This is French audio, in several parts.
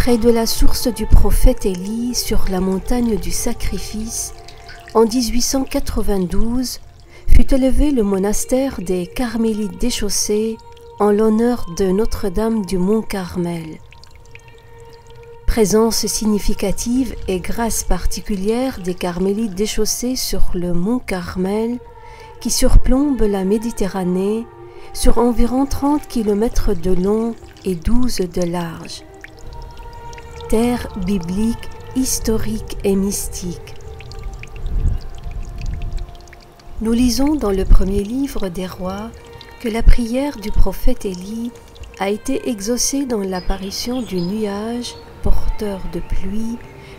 Près de la source du prophète Élie, sur la montagne du sacrifice, en 1892, fut élevé le monastère des Carmélites déchaussés en l'honneur de Notre-Dame du Mont-Carmel. Présence significative et grâce particulière des Carmélites déchaussés sur le Mont Carmel, qui surplombe la Méditerranée sur environ 30 km de long et 12 de large. Terre biblique, historique et mystique. Nous lisons dans le premier livre des rois que la prière du prophète Élie a été exaucée dans l'apparition du nuage porteur de pluie,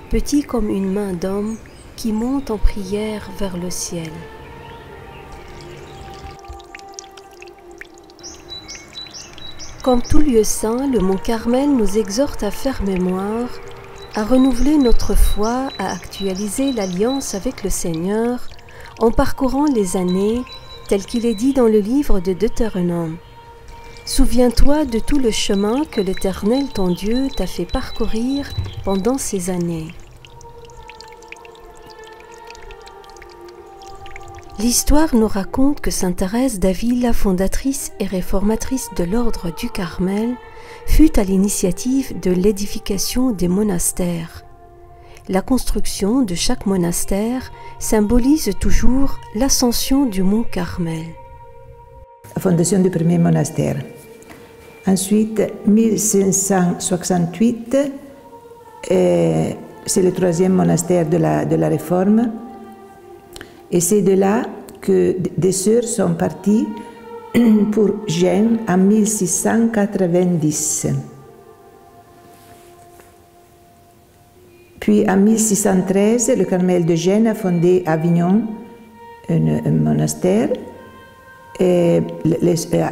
petit comme une main d'homme qui monte en prière vers le ciel. Comme tout lieu saint, le Mont Carmel nous exhorte à faire mémoire, à renouveler notre foi, à actualiser l'alliance avec le Seigneur en parcourant les années tel qu'il est dit dans le livre de Deutéronome. Souviens-toi de tout le chemin que l'Éternel ton Dieu t'a fait parcourir pendant ces années. L'histoire nous raconte que sainte Thérèse d'Avila, fondatrice et réformatrice de l'ordre du Carmel, fut à l'initiative de l'édification des monastères. La construction de chaque monastère symbolise toujours l'ascension du Mont Carmel. La fondation du premier monastère. Ensuite, 1568, c'est le troisième monastère de la Réforme. Et c'est de là que des sœurs sont parties pour Gênes en 1690. Puis en 1613, le Carmel de Gênes a fondé à Avignon un monastère. Et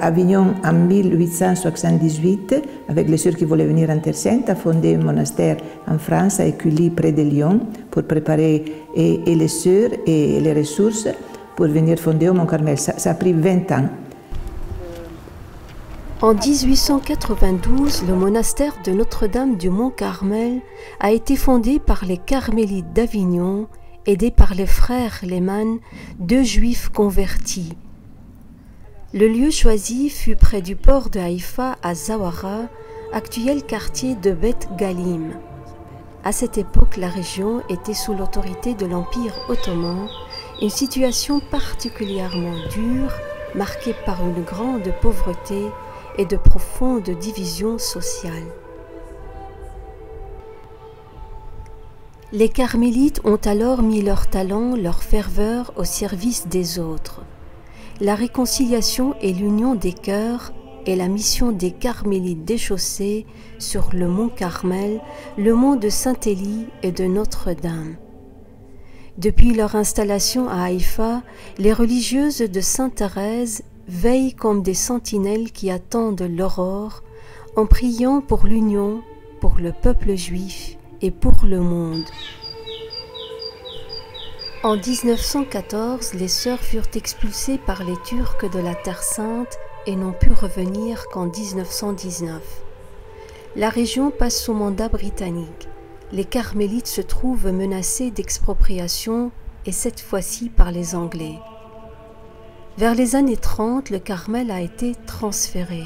Avignon, en 1878, avec les sœurs qui voulaient venir en Terre Sainte, a fondé un monastère en France, à Écully, près de Lyon, pour préparer et les sœurs et les ressources pour venir fonder au Mont Carmel. Ça a pris 20 ans. En 1892, le monastère de Notre-Dame du Mont Carmel a été fondé par les Carmélites d'Avignon, aidés par les frères Lehmann, deux juifs convertis. Le lieu choisi fut près du port de Haïfa à Zawara, actuel quartier de Beth Galim. À cette époque, la région était sous l'autorité de l'Empire ottoman, une situation particulièrement dure, marquée par une grande pauvreté et de profondes divisions sociales. Les carmélites ont alors mis leur talent, leur ferveur au service des autres. La réconciliation et l'union des cœurs est la mission des Carmélites déchaussés sur le Mont Carmel, le mont de Saint-Élie et de Notre-Dame. Depuis leur installation à Haïfa, les religieuses de Sainte Thérèse veillent comme des sentinelles qui attendent l'aurore, en priant pour l'union, pour le peuple juif et pour le monde. En 1914, les sœurs furent expulsées par les Turcs de la Terre Sainte et n'ont pu revenir qu'en 1919. La région passe sous mandat britannique. Les carmélites se trouvent menacés d'expropriation et cette fois-ci par les Anglais. Vers les années 30, le Carmel a été transféré.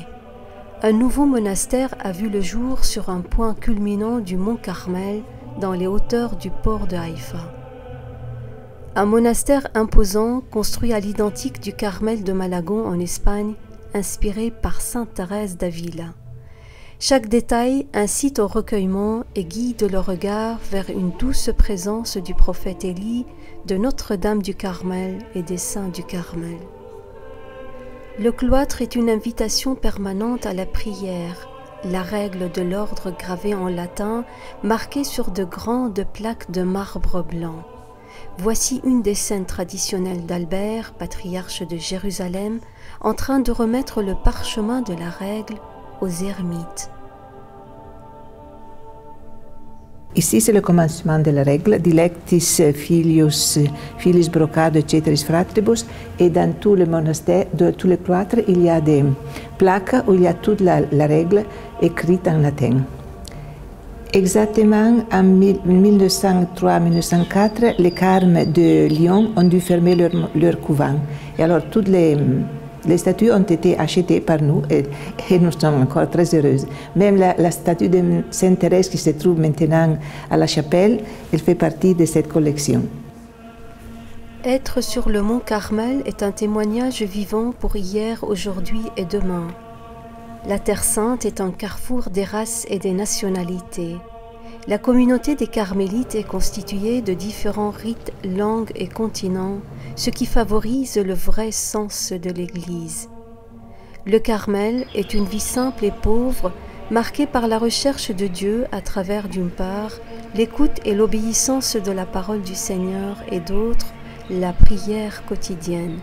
Un nouveau monastère a vu le jour sur un point culminant du Mont Carmel, dans les hauteurs du port de Haïfa. Un monastère imposant, construit à l'identique du Carmel de Malagon en Espagne, inspiré par sainte Thérèse d'Avila. Chaque détail incite au recueillement et guide le regard vers une douce présence du prophète Élie, de Notre-Dame du Carmel et des saints du Carmel. Le cloître est une invitation permanente à la prière, la règle de l'ordre gravée en latin, marquée sur de grandes plaques de marbre blanc. Voici une des scènes traditionnelles d'Albert, patriarche de Jérusalem, en train de remettre le parchemin de la règle aux ermites. Ici, c'est le commencement de la règle, dilectis filius brocado, etc. fratribus, et dans tous les monastères, dans tous les cloîtres, il y a des plaques où il y a toute la règle écrite en latin. Exactement en 1903-1904, les carmes de Lyon ont dû fermer leur couvent. Et alors toutes les statues ont été achetées par nous et nous sommes encore très heureuses. Même la statue de Sainte Thérèse qui se trouve maintenant à la chapelle, elle fait partie de cette collection. Être sur le mont Carmel est un témoignage vivant pour hier, aujourd'hui et demain. La Terre Sainte est un carrefour des races et des nationalités. La communauté des Carmélites est constituée de différents rites, langues et continents, ce qui favorise le vrai sens de l'Église. Le Carmel est une vie simple et pauvre, marquée par la recherche de Dieu à travers, d'une part, l'écoute et l'obéissance de la parole du Seigneur et d'autre, la prière quotidienne.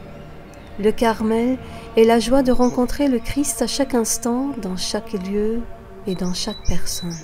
Le Carmel est la joie de rencontrer le Christ à chaque instant, dans chaque lieu et dans chaque personne.